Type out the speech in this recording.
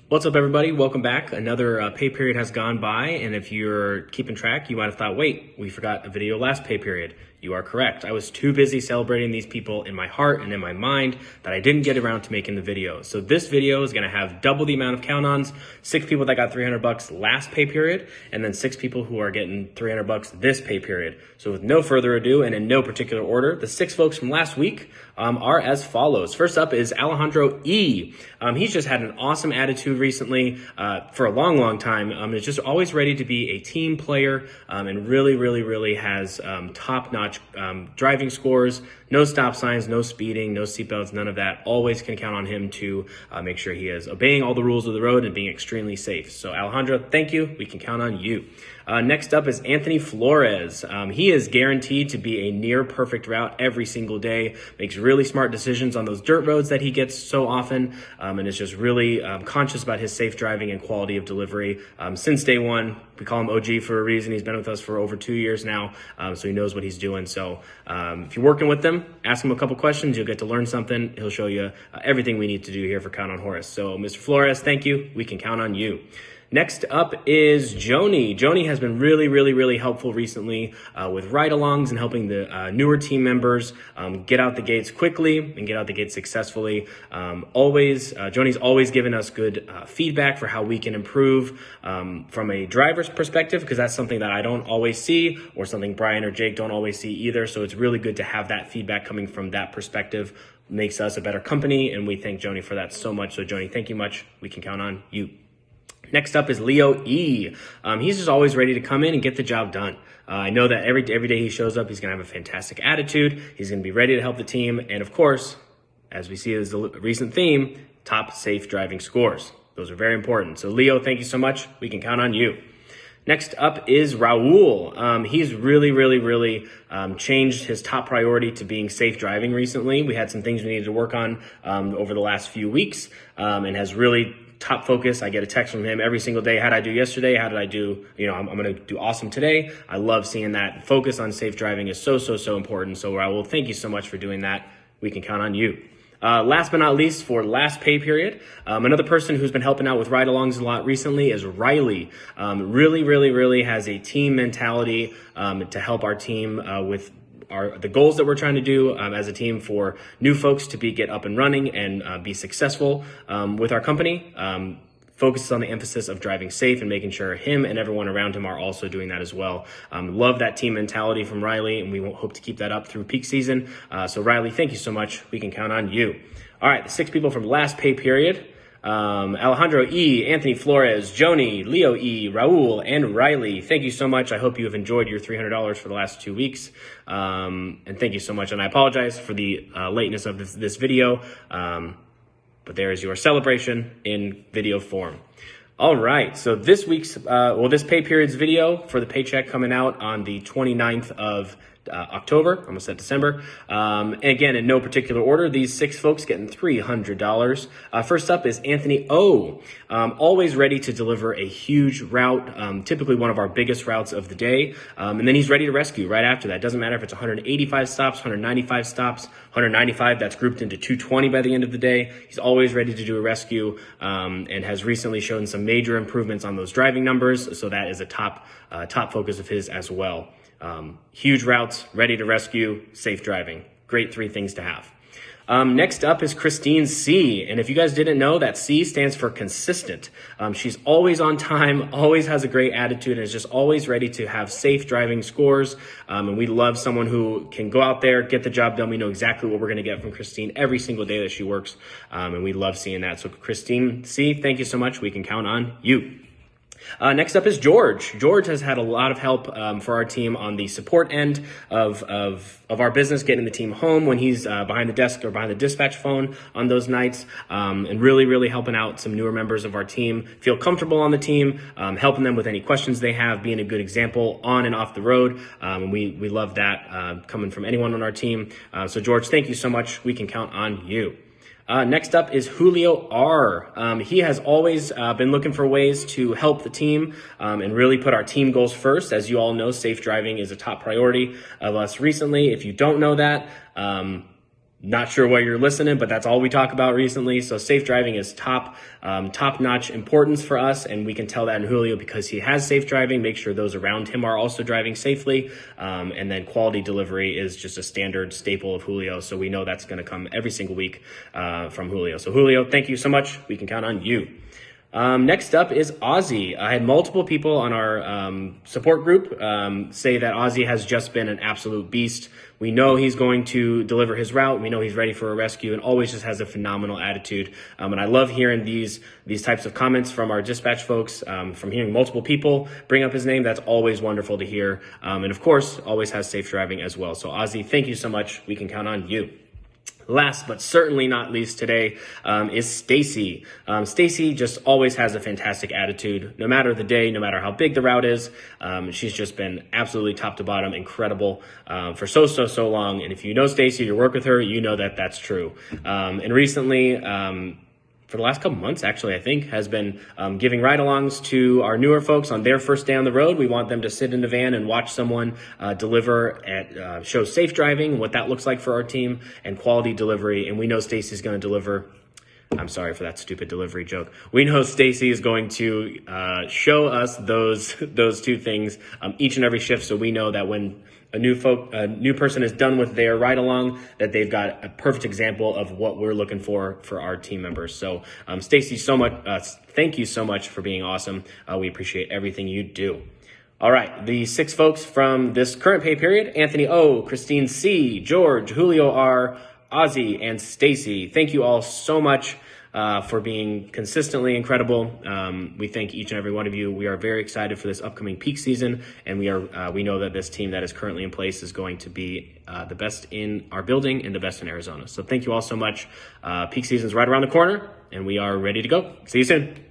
What's up, everybody? Welcome back. Another pay period has gone by, and if you're keeping track, you might have thought, wait, we forgot a video last pay period. You are correct. I was too busy celebrating these people in my heart and in my mind that I didn't get around to making the video. So this video is going to have double the amount of count-ons, 6 people that got $300 last pay period, and then 6 people who are getting $300 this pay period. So with no further ado, and in no particular order, the 6 folks from last week are as follows. First up is Alejandro E. He's just had an awesome attitude recently for a long time. Is just always ready to be a team player and really has top-notch driving scores, no stop signs, no speeding, no seatbelts, none of that. Always can count on him to make sure he is obeying all the rules of the road and being extremely safe. So Alejandro, thank you. We can count on you. Next up is Anthony Flores. He is guaranteed to be a near perfect route every single day, makes really smart decisions on those dirt roads that he gets so often, and is just really conscious about his safe driving and quality of delivery. Since day one, we call him OG for a reason. He's been with us for over 2 years now, so he knows what he's doing. So if you're working with him, ask him a couple questions. You'll get to learn something. He'll show you everything we need to do here for Count on Horace. So Mr. Flores, thank you. We can count on you. Next up is Joni. Joni has been really helpful recently with ride-alongs and helping the newer team members get out the gates quickly and get out the gates successfully. Joni's always given us good feedback for how we can improve from a driver's perspective, because that's something that I don't always see, or something Brian or Jake don't always see either. So it's really good to have that feedback coming from that perspective. Makes us a better company, and we thank Joni for that so much. So Joni, thank you much. We can count on you. Next up is Leo E. He's just always ready to come in and get the job done. I know that every day he shows up, he's going to have a fantastic attitude. He's going to be ready to help the team. And of course, as we see as a recent theme, top safe driving scores. Those are very important. So Leo, thank you so much. We can count on you. Next up is Raul. He's really changed his top priority to being safe driving recently. We had some things we needed to work on over the last few weeks, and has really top focus. I get a text from him every single day. How did I do yesterday? How did I do? I'm going to do awesome today. I love seeing that. Focus on safe driving is so important. So Raul, thank you so much for doing that. We can count on you. Last but not least, for last pay period, another person who's been helping out with ride-alongs a lot recently is Riley. Really has a team mentality to help our team with the goals that we're trying to do as a team for new folks to get up and running and be successful with our company. Focuses on the emphasis of driving safe and making sure him and everyone around him are also doing that as well. Love that team mentality from Riley, and we hope to keep that up through peak season. So Riley, thank you so much. We can count on you. All right, the 6 people from last pay period. Alejandro E, Anthony Flores, Joni, Leo E, Raul, and Riley. Thank you so much. I hope you have enjoyed your $300 for the last 2 weeks. And thank you so much. And I apologize for the lateness of this video. But there is your celebration in video form. All right, so this week's, this pay period's video for the paycheck coming out on the 29th of October, almost at December. Again, in no particular order, these 6 folks getting $300. First up is Anthony O. Always ready to deliver a huge route, typically one of our biggest routes of the day. And then he's ready to rescue right after that. Doesn't matter if it's 185 stops, 195 stops, 195, that's grouped into 220 by the end of the day. He's always ready to do a rescue, and has recently shown some major improvements on those driving numbers. So that is a top focus of his as well. Huge routes, ready to rescue, safe driving. Great 3 things to have. Next up is Christine C. And if you guys didn't know, that C stands for consistent. She's always on time, always has a great attitude, and is just always ready to have safe driving scores. And we love someone who can go out there, get the job done. We know exactly what we're going to get from Christine every single day that she works. And we love seeing that. So Christine C, thank you so much. We can count on you. Next up is George. George has had a lot of help for our team on the support end of our business, getting the team home when he's behind the desk or behind the dispatch phone on those nights, and really helping out some newer members of our team feel comfortable on the team, helping them with any questions they have, being a good example on and off the road. And we love that coming from anyone on our team. So George, thank you so much. We can count on you. Next up is Julio R. He has always been looking for ways to help the team and really put our team goals first. As you all know, safe driving is a top priority of us recently. If you don't know that, Not sure where you're listening, but that's all we talk about recently. So safe driving is top-notch importance for us, and we can tell that in Julio because he has safe driving. Make sure those around him are also driving safely. And then quality delivery is just a standard staple of Julio. So we know that's going to come every single week from Julio. So Julio, thank you so much. We can count on you. Next up is Ozzy. I had multiple people on our support group say that Ozzy has just been an absolute beast. We know he's going to deliver his route. We know he's ready for a rescue and always just has a phenomenal attitude. And I love hearing these types of comments from our dispatch folks, from hearing multiple people bring up his name. That's always wonderful to hear. And of course, always has safe driving as well. So Ozzy, thank you so much. We can count on you. Last but certainly not least today is Stacy. Stacy just always has a fantastic attitude, no matter the day, no matter how big the route is. She's just been absolutely top to bottom incredible for so long. And if you know Stacy, you work with her, you know that that's true. And recently, for the last couple months, actually, I think, has been giving ride-alongs to our newer folks on their first day on the road. We want them to sit in the van and watch someone deliver at show safe driving, what that looks like for our team, and quality delivery. And we know Stacy's going to deliver. I'm sorry for that stupid delivery joke. We know Stacy is going to show us those two things each and every shift, so we know that when a new person is done with their ride along, that they've got a perfect example of what we're looking for our team members. So Stacy, thank you so much for being awesome. We appreciate everything you do. All right, the 6 folks from this current pay period: Anthony O, Christine C, George, Julio R, Ozzy, and Stacy. Thank you all so much for being consistently incredible. We thank each and every one of you. We are very excited for this upcoming peak season, and we know that this team that is currently in place is going to be the best in our building and the best in Arizona. So thank you all so much. Peak season is right around the corner, and we are ready to go. See you soon.